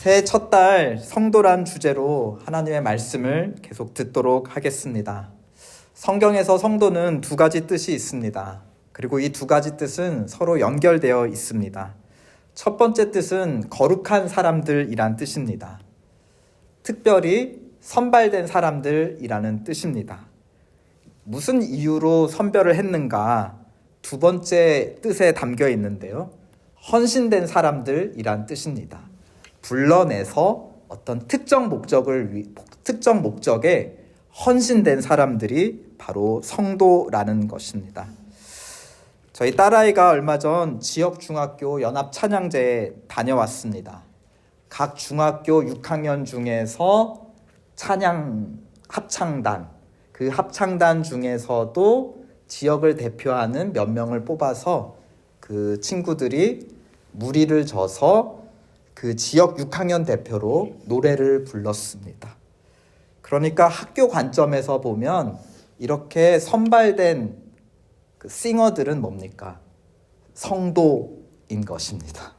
새해 첫 달 성도란 주제로 하나님의 말씀을 계속 듣도록 하겠습니다. 성경에서 성도는 두 가지 뜻이 있습니다. 그리고 이 두 가지 뜻은 서로 연결되어 있습니다. 첫 번째 뜻은 거룩한 사람들이란 뜻입니다. 특별히 선발된 사람들이라는 뜻입니다. 무슨 이유로 선별을 했는가? 두 번째 뜻에 담겨 있는데요. 헌신된 사람들이란 뜻입니다. 불러내서 어떤 특정 목적에 헌신된 사람들이 바로 성도라는 것입니다. 저희 딸아이가 얼마 전 지역 중학교 연합 찬양제에 다녀왔습니다. 각 중학교 6학년 중에서 찬양 합창단, 그 합창단 중에서도 지역을 대표하는 몇 명을 뽑아서 그 친구들이 무리를 져서 그 지역 6학년 대표로 노래를 불렀습니다. 그러니까 학교 관점에서 보면 이렇게 선발된 그 싱어들은 뭡니까? 성도인 것입니다.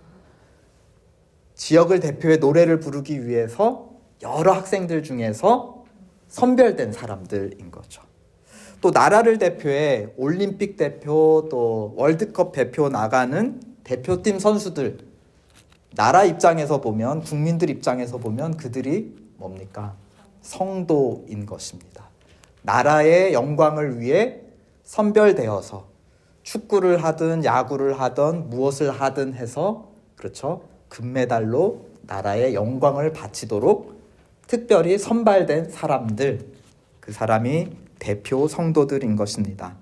지역을 대표해 노래를 부르기 위해서 여러 학생들 중에서 선별된 사람들인 거죠. 또 나라를 대표해 올림픽 대표 또 월드컵 대표 나가는 대표팀 선수들, 나라 입장에서 보면, 국민들 입장에서 보면 그들이 뭡니까? 성도인 것입니다. 나라의 영광을 위해 선별되어서 축구를 하든 야구를 하든 무엇을 하든 해서, 그렇죠? 금메달로 나라의 영광을 바치도록 특별히 선발된 사람들, 그 사람이 대표 성도들인 것입니다.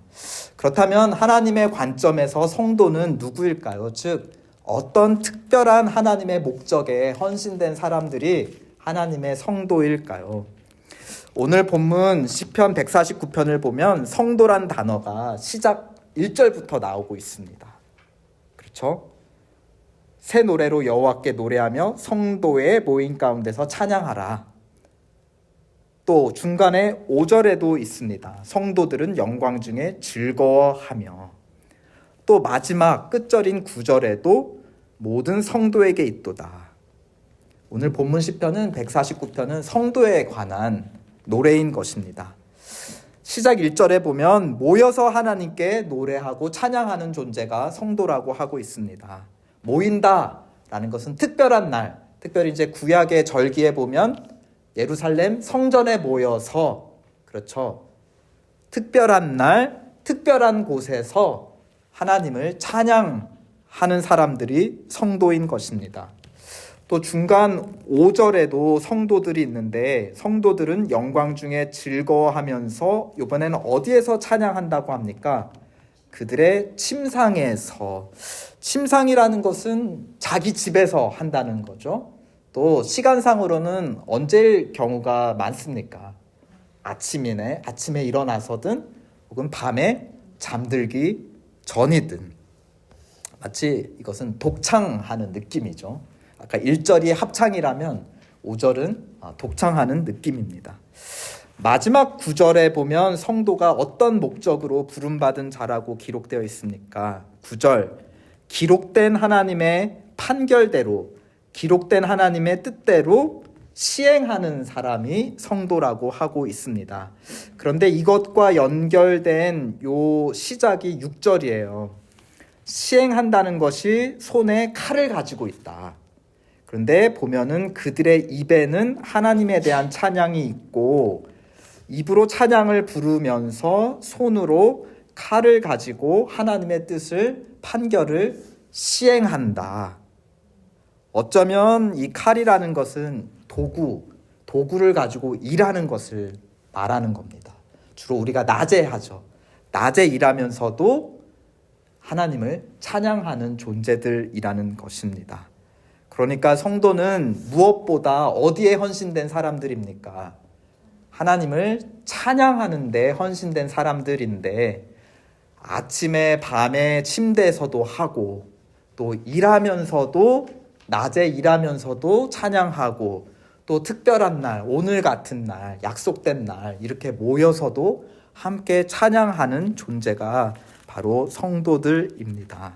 그렇다면 하나님의 관점에서 성도는 누구일까요? 즉 어떤 특별한 하나님의 목적에 헌신된 사람들이 하나님의 성도일까요? 오늘 본문 시편 149편을 보면 성도란 단어가 시작 1절부터 나오고 있습니다. 그렇죠? 새 노래로 여호와께 노래하며 성도의 모임 가운데서 찬양하라. 또 중간에 5절에도 있습니다. 성도들은 영광 중에 즐거워하며. 또 마지막 끝절인 9절에도 모든 성도에게 있도다. 오늘 본문 시편은 149편은 성도에 관한 노래인 것입니다. 시작 1절에 보면 모여서 하나님께 노래하고 찬양하는 존재가 성도라고 하고 있습니다. 모인다라는 것은 특별한 날, 특별히 이제 구약의 절기에 보면 예루살렘 성전에 모여서, 그렇죠, 특별한 날, 특별한 곳에서 하나님을 찬양하는 사람들이 성도인 것입니다. 또 중간 5절에도 성도들이 있는데 성도들은 영광 중에 즐거워하면서 이번에는 어디에서 찬양한다고 합니까? 그들의 침상에서. 침상이라는 것은 자기 집에서 한다는 거죠. 또 시간상으로는 언제일 경우가 많습니까? 아침에 일어나서든 혹은 밤에 잠들기 전이든. 마치 이것은 독창하는 느낌이죠. 아까 1절이 합창이라면 5절은 독창하는 느낌입니다. 마지막 9절에 보면 성도가 어떤 목적으로 부름받은 자라고 기록되어 있습니까? 9절, 기록된 하나님의 판결대로, 기록된 하나님의 뜻대로 시행하는 사람이 성도라고 하고 있습니다. 그런데 이것과 연결된 요 시작이 6절이에요. 시행한다는 것이 손에 칼을 가지고 있다. 그런데 보면은 그들의 입에는 하나님에 대한 찬양이 있고 입으로 찬양을 부르면서 손으로 칼을 가지고 하나님의 뜻을, 판결을 시행한다. 어쩌면 이 칼이라는 것은 도구를 가지고 일하는 것을 말하는 겁니다. 주로 우리가 낮에 하죠. 낮에 일하면서도 하나님을 찬양하는 존재들이라는 것입니다. 그러니까 성도는 무엇보다 어디에 헌신된 사람들입니까? 하나님을 찬양하는 데 헌신된 사람들인데 아침에 밤에 침대에서도 하고 또 일하면서도 낮에 일하면서도 찬양하고 또 특별한 날, 오늘 같은 날, 약속된 날 이렇게 모여서도 함께 찬양하는 존재가 바로 성도들입니다.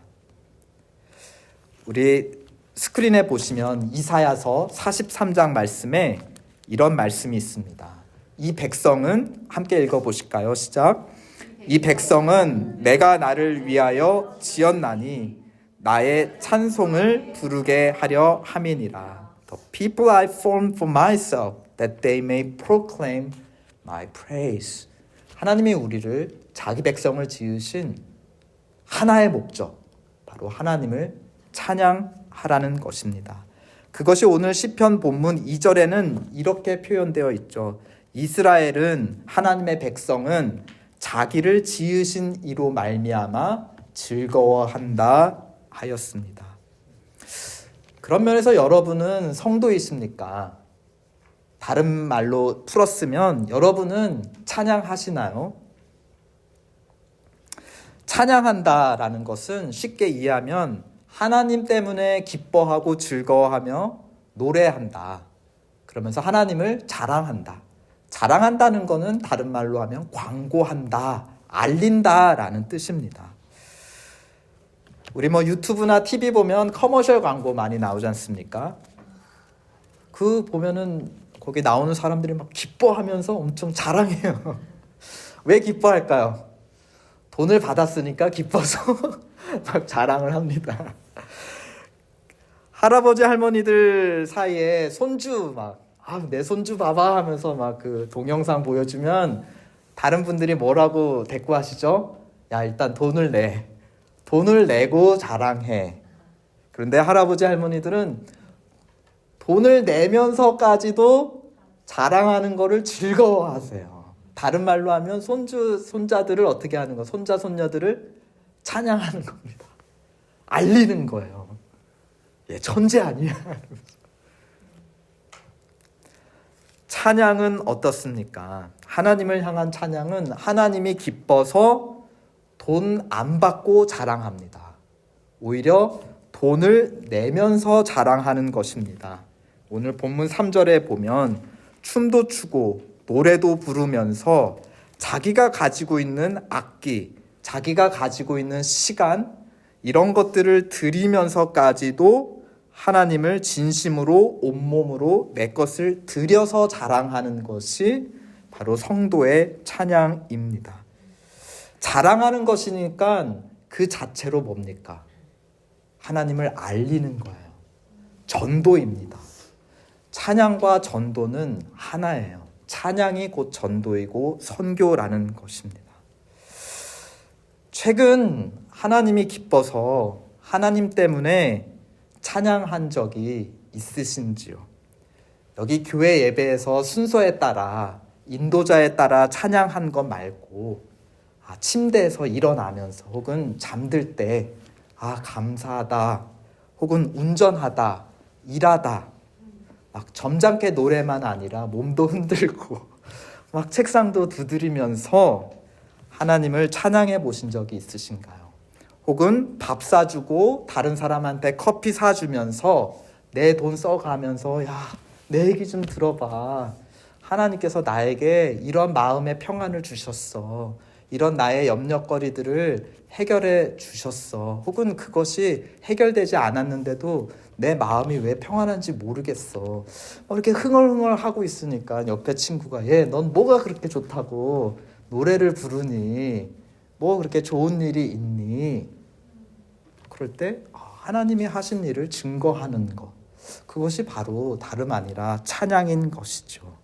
우리 스크린에 보시면 이사야서 43장 말씀에 이런 말씀이 있습니다. 이 백성은 함께 읽어보실까요? 시작. 이 백성은 내가 나를 위하여 지었나니 나의 찬송을 부르게 하려 함이니라. The people I formed for myself, that they may proclaim my praise. 하나님이 우리를 자기 백성을 지으신 하나의 목적, 바로 하나님을 찬양하라는 것입니다. 그것이 오늘 시편 본문 2절에는 이렇게 표현되어 있죠. 이스라엘은, 하나님의 백성은 자기를 지으신 이로 말미암아 즐거워한다 하였습니다. 그런 면에서 여러분은 성도이십니까? 다른 말로 풀었으면 여러분은 찬양하시나요? 찬양한다라는 것은 쉽게 이해하면 하나님 때문에 기뻐하고 즐거워하며 노래한다. 그러면서 하나님을 자랑한다. 자랑한다는 것은 다른 말로 하면 광고한다, 알린다라는 뜻입니다. 우리 유튜브나 TV 보면 커머셜 광고 많이 나오지 않습니까? 그 보면은 거기 나오는 사람들이 막 기뻐하면서 엄청 자랑해요. 왜 기뻐할까요? 돈을 받았으니까 기뻐서 막 자랑을 합니다. 할아버지 할머니들 사이에 손주 내 손주 봐봐 하면서 막 그 동영상 보여주면 다른 분들이 뭐라고 대꾸하시죠? 야, 일단 돈을 내. 돈을 내고 자랑해. 그런데 할아버지 할머니들은 돈을 내면서까지도 자랑하는 거를 즐거워하세요. 다른 말로 하면 손자들을 어떻게 하는 거? 손자, 손녀들을 찬양하는 겁니다. 알리는 거예요. 얘 천재 아니야. 찬양은 어떻습니까? 하나님을 향한 찬양은 하나님이 기뻐서 돈 안 받고 자랑합니다. 오히려 돈을 내면서 자랑하는 것입니다. 오늘 본문 3절에 보면 춤도 추고 노래도 부르면서 자기가 가지고 있는 악기, 자기가 가지고 있는 시간, 이런 것들을 드리면서까지도 하나님을 진심으로 온몸으로 내 것을 드려서 자랑하는 것이 바로 성도의 찬양입니다. 자랑하는 것이니까 그 자체로 뭡니까? 하나님을 알리는 거예요. 전도입니다. 찬양과 전도는 하나예요. 찬양이 곧 전도이고 선교라는 것입니다. 최근 하나님이 기뻐서 하나님 때문에 찬양한 적이 있으신지요? 여기 교회 예배에서 순서에 따라, 인도자에 따라 찬양한 것 말고 침대에서 일어나면서 혹은 잠들 때 감사하다, 혹은 운전하다, 일하다, 막 점잖게 노래만 아니라 몸도 흔들고 막 책상도 두드리면서 하나님을 찬양해 보신 적이 있으신가요? 혹은 밥 사주고 다른 사람한테 커피 사주면서 내 돈 써가면서 내 얘기 좀 들어봐. 하나님께서 나에게 이런 마음의 평안을 주셨어. 이런 나의 염려거리들을 해결해 주셨어. 혹은 그것이 해결되지 않았는데도 내 마음이 왜 평안한지 모르겠어. 이렇게 흥얼흥얼 하고 있으니까 옆에 친구가 넌 뭐가 그렇게 좋다고 노래를 부르니? 뭐 그렇게 좋은 일이 있니? 그럴 때 하나님이 하신 일을 증거하는 것, 그것이 바로 다름 아니라 찬양인 것이죠.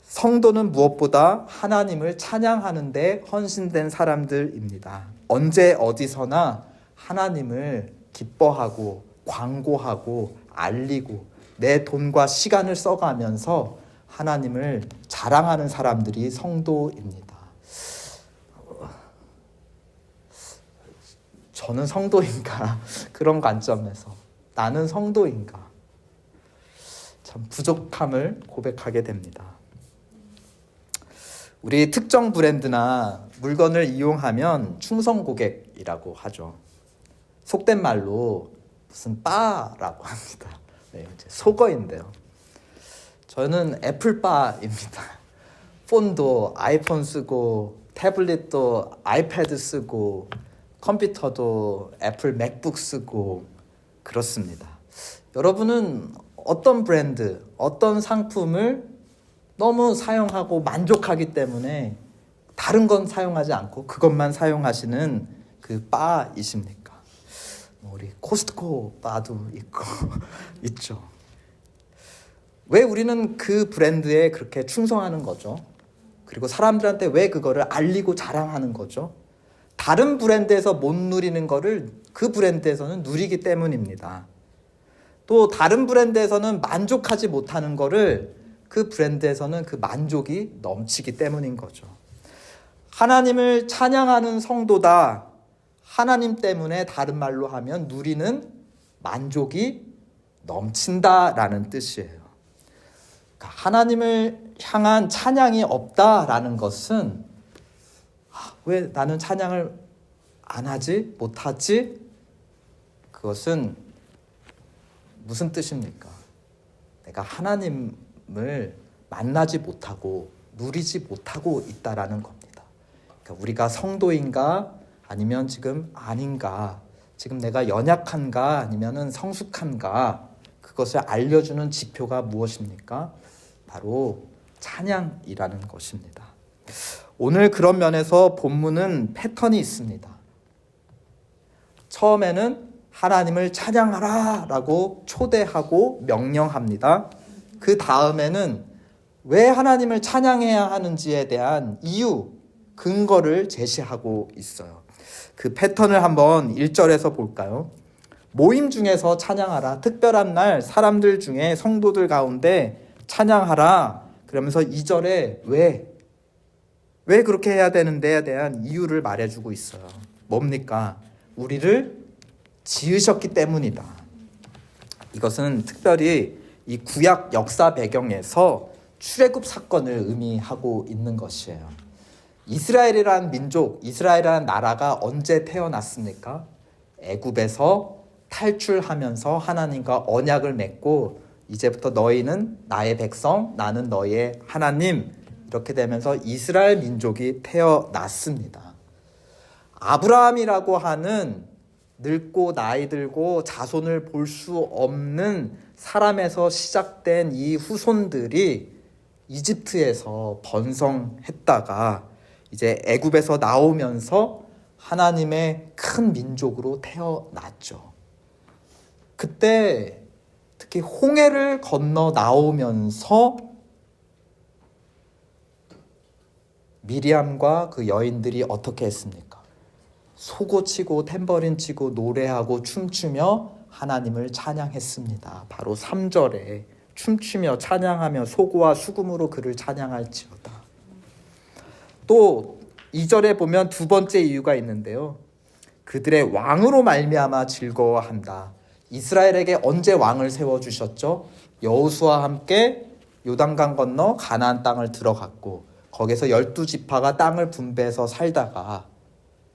성도는 무엇보다 하나님을 찬양하는 데 헌신된 사람들입니다. 언제 어디서나 하나님을 기뻐하고 광고하고 알리고 내 돈과 시간을 써가면서 하나님을 자랑하는 사람들이 성도입니다. 저는 성도인가? 그런 관점에서 나는 성도인가? 참 부족함을 고백하게 됩니다. 우리 특정 브랜드나 물건을 이용하면 충성 고객이라고 하죠. 속된 말로 무슨 바라고 합니다. 속어인데요. 저는 애플바입니다. 폰도 아이폰 쓰고 태블릿도 아이패드 쓰고 컴퓨터도 애플 맥북 쓰고 그렇습니다. 여러분은 어떤 브랜드, 어떤 상품을 너무 사용하고 만족하기 때문에 다른 건 사용하지 않고 그것만 사용하시는 그 바이십니까? 우리 코스트코 바도 있고 있죠. 왜 우리는 그 브랜드에 그렇게 충성하는 거죠? 그리고 사람들한테 왜 그거를 알리고 자랑하는 거죠? 다른 브랜드에서 못 누리는 거를 그 브랜드에서는 누리기 때문입니다. 또 다른 브랜드에서는 만족하지 못하는 거를 그 브랜드에서는 그 만족이 넘치기 때문인 거죠. 하나님을 찬양하는 성도다. 하나님 때문에 다른 말로 하면 누리는 만족이 넘친다라는 뜻이에요. 그러니까 하나님을 향한 찬양이 없다라는 것은 왜 나는 찬양을 안 하지? 못하지? 그것은 무슨 뜻입니까? 내가 하나님을 만나지 못하고 누리지 못하고 있다라는 겁니다. 그러니까 우리가 성도인가 아니면 지금 아닌가, 지금 내가 연약한가 아니면 성숙한가, 그것을 알려주는 지표가 무엇입니까? 바로 찬양이라는 것입니다. 오늘 그런 면에서 본문은 패턴이 있습니다. 처음에는 하나님을 찬양하라 라고 초대하고 명령합니다. 그 다음에는 왜 하나님을 찬양해야 하는지에 대한 이유, 근거를 제시하고 있어요. 그 패턴을 한번 1절에서 볼까요? 모임 중에서 찬양하라. 특별한 날 사람들 중에 성도들 가운데 찬양하라. 그러면서 2절에 왜 그렇게 해야 되는데에 대한 이유를 말해주고 있어요. 뭡니까? 우리를 지으셨기 때문이다. 이것은 특별히 이 구약 역사 배경에서 출애굽 사건을 의미하고 있는 것이에요. 이스라엘이라는 민족, 이스라엘이라는 나라가 언제 태어났습니까? 애굽에서 탈출하면서 하나님과 언약을 맺고 이제부터 너희는 나의 백성, 나는 너희의 하나님, 이렇게 되면서 이스라엘 민족이 태어났습니다. 아브라함이라고 하는 늙고 나이 들고 자손을 볼 수 없는 사람에서 시작된 이 후손들이 이집트에서 번성했다가 이제 애굽에서 나오면서 하나님의 큰 민족으로 태어났죠. 그때 특히 홍해를 건너 나오면서 미리암과 그 여인들이 어떻게 했습니까? 소고 치고 탬버린 치고 노래하고 춤추며 하나님을 찬양했습니다. 바로 3절에 춤추며 찬양하며 소고와 수금으로 그를 찬양할지어다. 또 2절에 보면 두 번째 이유가 있는데요. 그들의 왕으로 말미암아 즐거워한다. 이스라엘에게 언제 왕을 세워주셨죠? 여호수아와 함께 요단강 건너 가나안 땅을 들어갔고 거기서 12지파가 땅을 분배해서 살다가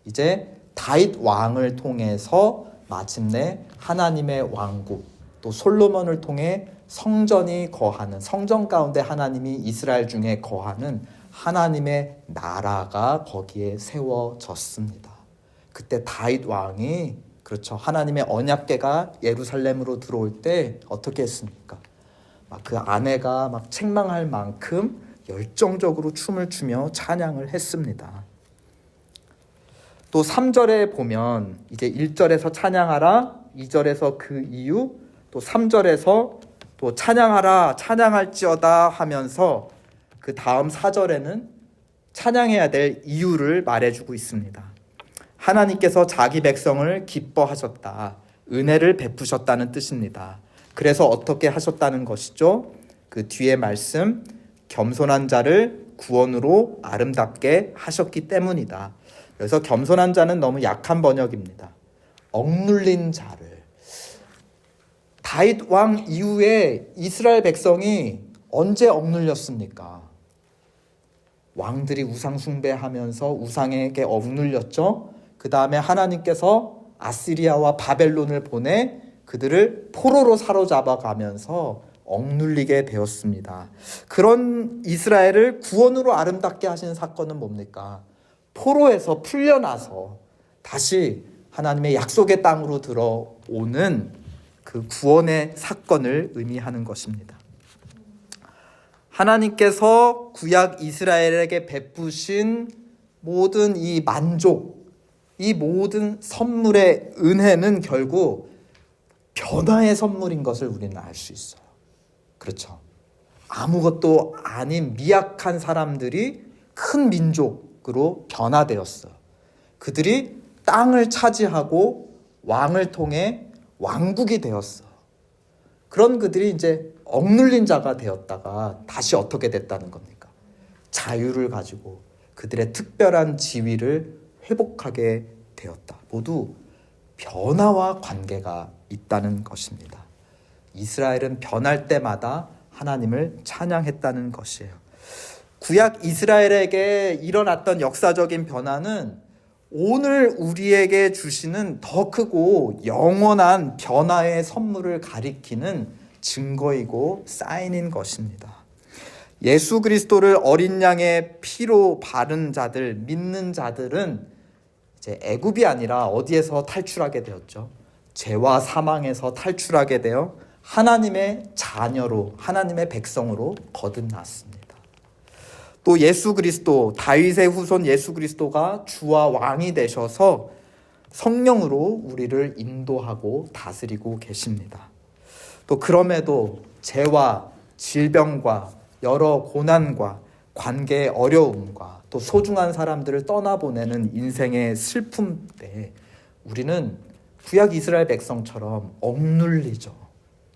이제 다윗 왕을 통해서 마침내 하나님의 왕국, 또 솔로몬을 통해 성전이 거하는, 성전 가운데 하나님이 이스라엘 중에 거하는 하나님의 나라가 거기에 세워졌습니다. 그때 다윗 왕이, 그렇죠, 하나님의 언약궤가 예루살렘으로 들어올 때 어떻게 했습니까? 막 그 아내가 막 책망할 만큼 열정적으로 춤을 추며 찬양을 했습니다. 또 3절에 보면 이제 1절에서 찬양하라, 2절에서 그 이유, 또 3절에서 또 찬양하라, 찬양할지어다 하면서 그 다음 4절에는 찬양해야 될 이유를 말해주고 있습니다. 하나님께서 자기 백성을 기뻐하셨다, 은혜를 베푸셨다는 뜻입니다. 그래서 어떻게 하셨다는 것이죠? 그 뒤에 말씀, 겸손한 자를 구원으로 아름답게 하셨기 때문이다. 그래서 겸손한 자는 너무 약한 번역입니다. 억눌린 자를. 다윗 왕 이후에 이스라엘 백성이 언제 억눌렸습니까? 왕들이 우상 숭배하면서 우상에게 억눌렸죠. 그 다음에 하나님께서 아시리아와 바벨론을 보내 그들을 포로로 사로잡아 가면서 억눌리게 되었습니다. 그런 이스라엘을 구원으로 아름답게 하신 사건은 뭡니까? 포로에서 풀려나서 다시 하나님의 약속의 땅으로 들어오는 그 구원의 사건을 의미하는 것입니다. 하나님께서 구약 이스라엘에게 베푸신 모든 이 만족, 이 모든 선물의 은혜는 결국 변화의 선물인 것을 우리는 알 수 있어요. 그렇죠. 아무것도 아닌 미약한 사람들이 큰 민족으로 변화되었어요. 그들이 땅을 차지하고 왕을 통해 왕국이 되었어요. 그런 그들이 이제 억눌린 자가 되었다가 다시 어떻게 됐다는 겁니까? 자유를 가지고 그들의 특별한 지위를 회복하게 되었다. 모두 변화와 관계가 있다는 것입니다. 이스라엘은 변할 때마다 하나님을 찬양했다는 것이에요. 구약 이스라엘에게 일어났던 역사적인 변화는 오늘 우리에게 주시는 더 크고 영원한 변화의 선물을 가리키는 증거이고 사인인 것입니다. 예수 그리스도를 어린 양의 피로 바른 자들, 믿는 자들은 이제 애굽이 아니라 어디에서 탈출하게 되었죠? 죄와 사망에서 탈출하게 되어 하나님의 자녀로, 하나님의 백성으로 거듭났습니다. 또 예수 그리스도, 다윗의 후손 예수 그리스도가 주와 왕이 되셔서 성령으로 우리를 인도하고 다스리고 계십니다. 또 그럼에도 죄와 질병과 여러 고난과 관계의 어려움과 또 소중한 사람들을 떠나보내는 인생의 슬픔 때 우리는 구약 이스라엘 백성처럼 억눌리죠.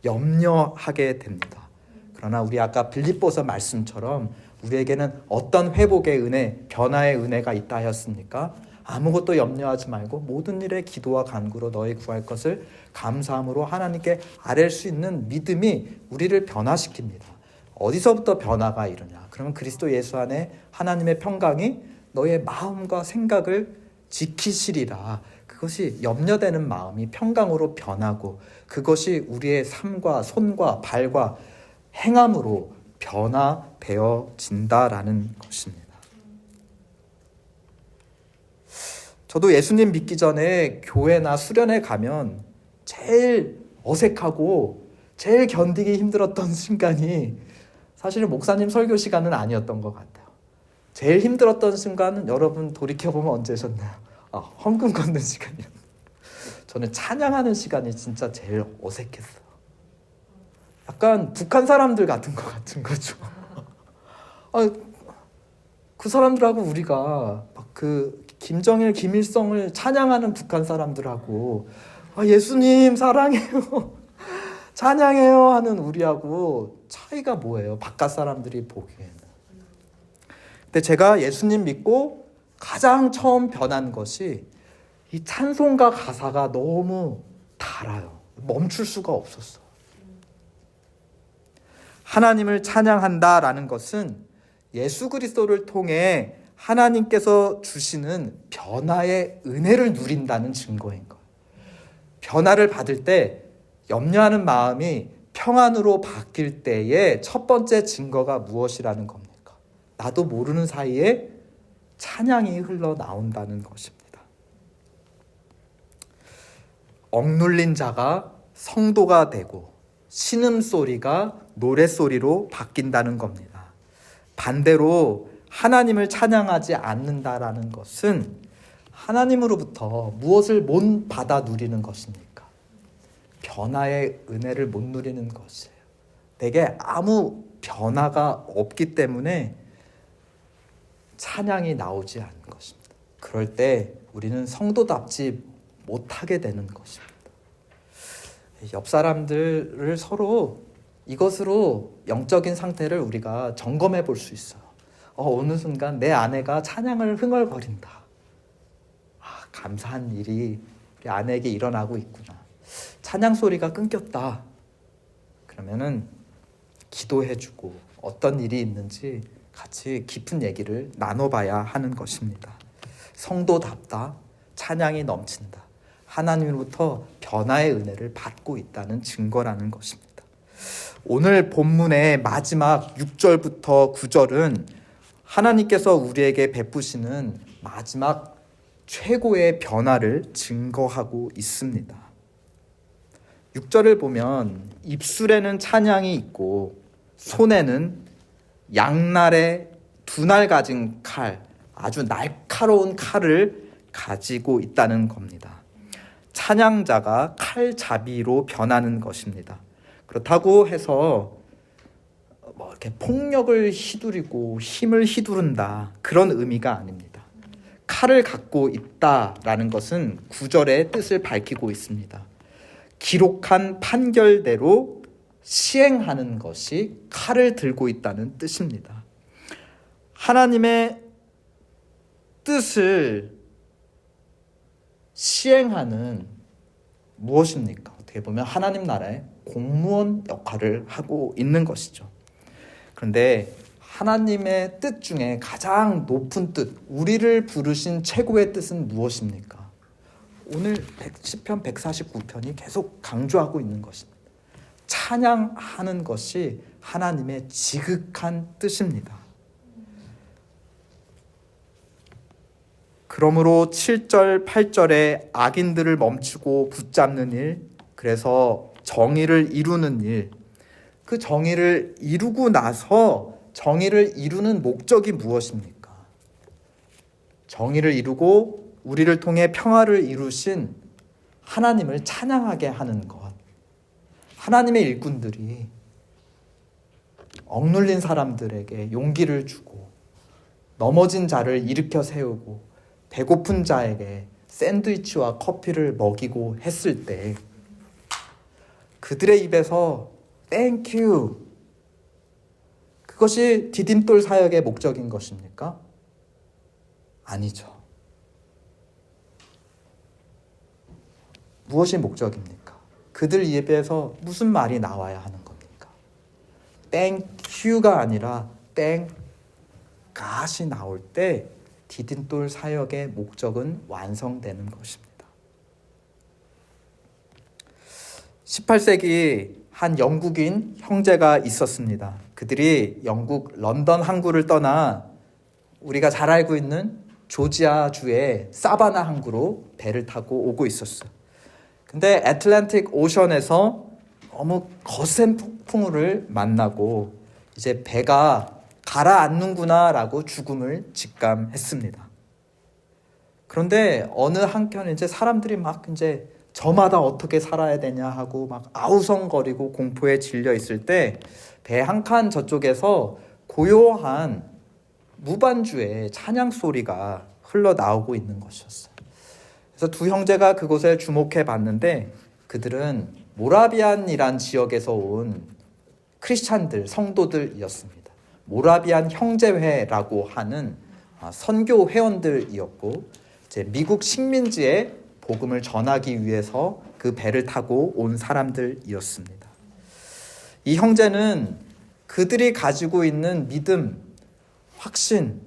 염려하게 됩니다. 그러나 우리 아까 빌립보서 말씀처럼 우리에게는 어떤 회복의 은혜, 변화의 은혜가 있다 하였습니까? 아무것도 염려하지 말고 모든 일에 기도와 간구로 너희 구할 것을 감사함으로 하나님께 아뢰 수 있는 믿음이 우리를 변화시킵니다. 어디서부터 변화가 일어나냐? 그러면 그리스도 예수 안에 하나님의 평강이 너의 마음과 생각을 지키시리라. 그것이 염려되는 마음이 평강으로 변하고 그것이 우리의 삶과 손과 발과 행함으로 변화되어진다라는 것입니다. 저도 예수님 믿기 전에 교회나 수련회 가면 제일 어색하고 제일 견디기 힘들었던 순간이 사실은 목사님 설교 시간은 아니었던 것 같아요. 제일 힘들었던 순간은 여러분 돌이켜보면 언제셨나요? 헌금 걷는 시간이요. 저는 찬양하는 시간이 진짜 제일 어색했어요. 약간 북한 사람들 같은 것 같은 거죠. 그 사람들하고 우리가 그 김정일, 김일성을 찬양하는 북한 사람들하고 예수님 사랑해요, 찬양해요 하는 우리하고 차이가 뭐예요? 바깥 사람들이 보기에는. 근데 제가 예수님 믿고 가장 처음 변한 것이 이 찬송가 가사가 너무 달아요. 멈출 수가 없었어. 하나님을 찬양한다라는 것은 예수 그리스도를 통해 하나님께서 주시는 변화의 은혜를 누린다는 증거인 거예요. 변화를 받을 때 염려하는 마음이 평안으로 바뀔 때의 첫 번째 증거가 무엇이라는 겁니까? 나도 모르는 사이에 찬양이 흘러나온다는 것입니다. 억눌린 자가 성도가 되고 신음소리가 노랫소리로 바뀐다는 겁니다. 반대로 하나님을 찬양하지 않는다라는 것은 하나님으로부터 무엇을 못 받아 누리는 것입니까? 변화의 은혜를 못 누리는 것이에요. 내게 아무 변화가 없기 때문에 찬양이 나오지 않는 것입니다. 그럴 때 우리는 성도답지 못하게 되는 것입니다. 옆 사람들을 서로 이것으로 영적인 상태를 우리가 점검해 볼 수 있어요. 어느 순간 내 아내가 찬양을 흥얼거린다. 감사한 일이 우리 아내에게 일어나고 있구나. 찬양 소리가 끊겼다. 그러면은 기도해주고 어떤 일이 있는지 같이 깊은 얘기를 나눠봐야 하는 것입니다. 성도답다. 찬양이 넘친다. 하나님으로부터 변화의 은혜를 받고 있다는 증거라는 것입니다. 오늘 본문의 마지막 6절부터 9절은 하나님께서 우리에게 베푸시는 마지막 최고의 변화를 증거하고 있습니다. 6절을 보면 입술에는 찬양이 있고 손에는 양날의 두 날 가진 칼, 아주 날카로운 칼을 가지고 있다는 겁니다. 찬양자가 칼잡이로 변하는 것입니다. 그렇다고 해서 이렇게 폭력을 휘두르고 힘을 휘두른다, 그런 의미가 아닙니다. 칼을 갖고 있다라는 것은 9절의 뜻을 밝히고 있습니다. 기록한 판결대로 시행하는 것이 칼을 들고 있다는 뜻입니다. 하나님의 뜻을 시행하는 무엇입니까? 어떻게 보면 하나님 나라의 공무원 역할을 하고 있는 것이죠. 그런데 하나님의 뜻 중에 가장 높은 뜻, 우리를 부르신 최고의 뜻은 무엇입니까? 오늘 시편 149편이 계속 강조하고 있는 것입니다. 찬양하는 것이 하나님의 지극한 뜻입니다. 그러므로 7절, 8절에 악인들을 멈추고 붙잡는 일, 그래서 정의를 이루는 일, 그 정의를 이루고 나서 정의를 이루는 목적이 무엇입니까? 정의를 이루고 우리를 통해 평화를 이루신 하나님을 찬양하게 하는 것. 하나님의 일꾼들이 억눌린 사람들에게 용기를 주고 넘어진 자를 일으켜 세우고 배고픈 자에게 샌드위치와 커피를 먹이고 했을 때 그들의 입에서 땡큐, 그것이 디딤돌 사역의 목적인 것입니까? 아니죠. 무엇이 목적입니까? 그들 입에서 무슨 말이 나와야 하는 겁니까? 땡큐가 아니라 땡갓이 나올 때 디딤돌 사역의 목적은 완성되는 것입니다. 18세기 한 영국인 형제가 있었습니다. 그들이 영국 런던 항구를 떠나 우리가 잘 알고 있는 조지아주의 사바나 항구로 배를 타고 오고 있었어요. 근데 애틀랜틱 오션에서 너무 거센 폭풍우를 만나고 이제 배가 가라앉는구나 라고 죽음을 직감했습니다. 그런데 어느 한켠에 이제 사람들이 막 이제 저마다 어떻게 살아야 되냐 하고 막 아우성거리고 공포에 질려 있을 때 배 한 칸 저쪽에서 고요한 무반주의 찬양 소리가 흘러나오고 있는 것이었어요. 그래서 두 형제가 그곳에 주목해 봤는데 그들은 모라비안이란 지역에서 온 크리스찬들, 성도들이었습니다. 모라비안 형제회라고 하는 선교 회원들이었고 이제 미국 식민지에 복음을 전하기 위해서 그 배를 타고 온 사람들이었습니다. 이 형제는 그들이 가지고 있는 믿음, 확신,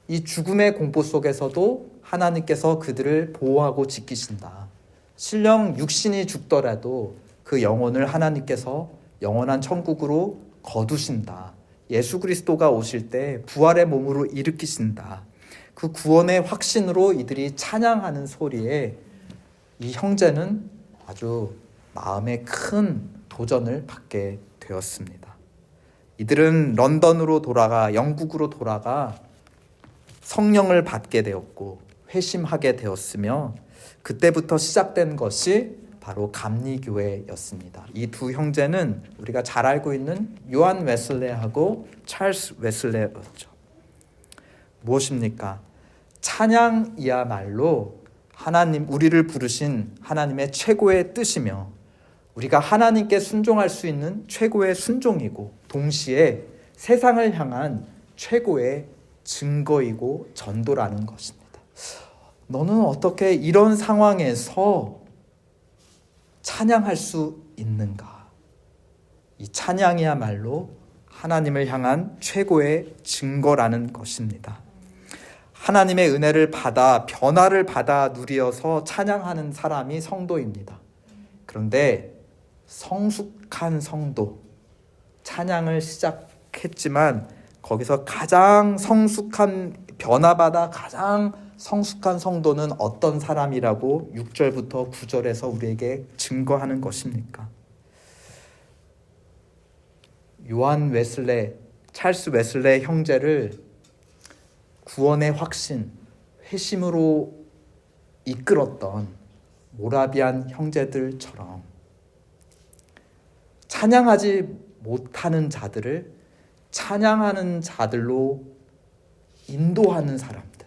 이 죽음의 공포 속에서도 하나님께서 그들을 보호하고 지키신다. 실령 육신이 죽더라도 그 영혼을 하나님께서 영원한 천국으로 거두신다. 예수 그리스도가 오실 때 부활의 몸으로 일으키신다. 그 구원의 확신으로 이들이 찬양하는 소리에 이 형제는 아주 마음에 큰 도전을 받게 되었습니다. 이들은 런던으로 돌아가 영국으로 돌아가 성령을 받게 되었고 회심하게 되었으며 그때부터 시작된 것이 바로 감리교회였습니다. 이 두 형제는 우리가 잘 알고 있는 요한 웨슬레하고 찰스 웨슬레였죠. 무엇입니까? 찬양이야말로 하나님, 우리를 부르신 하나님의 최고의 뜻이며 우리가 하나님께 순종할 수 있는 최고의 순종이고 동시에 세상을 향한 최고의 증거이고 전도라는 것입니다. 너는 어떻게 이런 상황에서 찬양할 수 있는가? 이 찬양이야말로 하나님을 향한 최고의 증거라는 것입니다. 하나님의 은혜를 받아 변화를 받아 누리어서 찬양하는 사람이 성도입니다. 그런데 성숙한 성도, 찬양을 시작했지만 거기서 가장 성숙한 변화받아 가장 성숙한 성도는 어떤 사람이라고 6절부터 9절에서 우리에게 증거하는 것입니까? 요한 웨슬레, 찰스 웨슬레 형제를 구원의 확신, 회심으로 이끌었던 모라비안 형제들처럼 찬양하지 못하는 자들을 찬양하는 자들로 인도하는 사람들,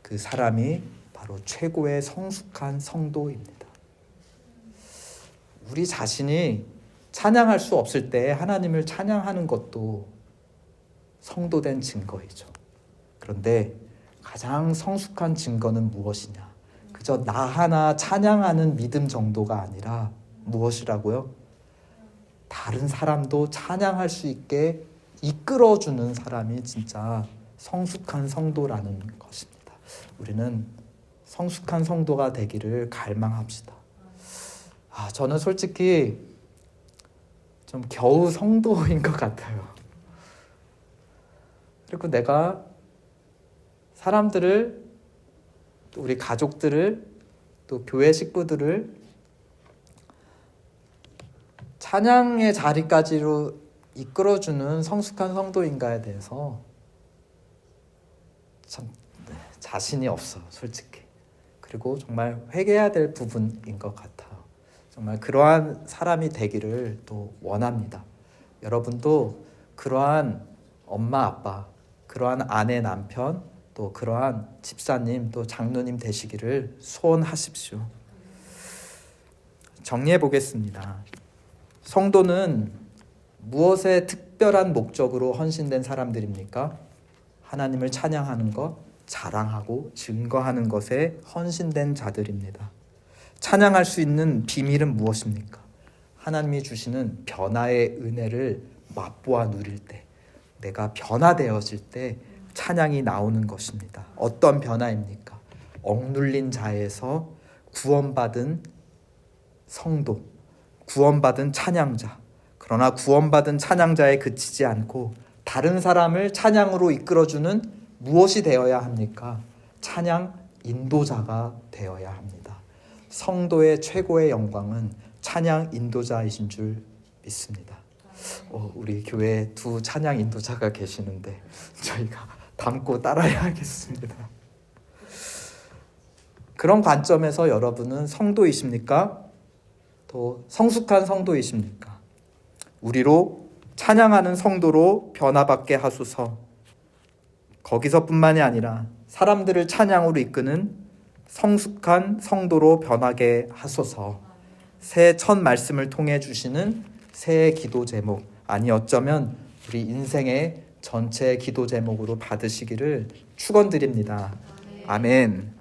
그 사람이 바로 최고의 성숙한 성도입니다. 우리 자신이 찬양할 수 없을 때 하나님을 찬양하는 것도 성도된 증거이죠. 그런데 가장 성숙한 증거는 무엇이냐? 그저 나 하나 찬양하는 믿음 정도가 아니라 무엇이라고요? 다른 사람도 찬양할 수 있게 이끌어주는 사람이 진짜 성숙한 성도라는 것입니다. 우리는 성숙한 성도가 되기를 갈망합시다. 저는 솔직히 좀 겨우 성도인 것 같아요. 그리고 내가 사람들을, 또 우리 가족들을, 또 교회 식구들을 찬양의 자리까지로 이끌어주는 성숙한 성도인가에 대해서 참 자신이 없어, 솔직히. 그리고 정말 회개해야 될 부분인 것 같아요. 정말 그러한 사람이 되기를 또 원합니다. 여러분도 그러한 엄마, 아빠, 그러한 아내, 남편, 또 그러한 집사님, 또 장로님 되시기를 소원하십시오. 정리해 보겠습니다. 성도는 무엇에 특별한 목적으로 헌신된 사람들입니까? 하나님을 찬양하는 것, 자랑하고 증거하는 것에 헌신된 자들입니다. 찬양할 수 있는 비밀은 무엇입니까? 하나님이 주시는 변화의 은혜를 맛보아 누릴 때, 내가 변화되어질 때 찬양이 나오는 것입니다. 어떤 변화입니까? 억눌린 자에서 구원받은 성도, 구원받은 찬양자. 그러나 구원받은 찬양자에 그치지 않고 다른 사람을 찬양으로 이끌어주는 무엇이 되어야 합니까? 찬양 인도자가 되어야 합니다. 성도의 최고의 영광은 찬양 인도자이신 줄 믿습니다. 우리 교회에 두 찬양 인도자가 계시는데 저희가 닮고 따라야겠습니다. 그런 관점에서 여러분은 성도이십니까? 또 성숙한 성도이십니까? 우리로 찬양하는 성도로 변화받게 하소서. 거기서뿐만이 아니라 사람들을 찬양으로 이끄는 성숙한 성도로 변하게 하소서. 새 첫 말씀을 통해 주시는 새해 기도 제목, 아니 어쩌면 우리 인생의 전체 기도 제목으로 받으시기를 축원드립니다. 아멘.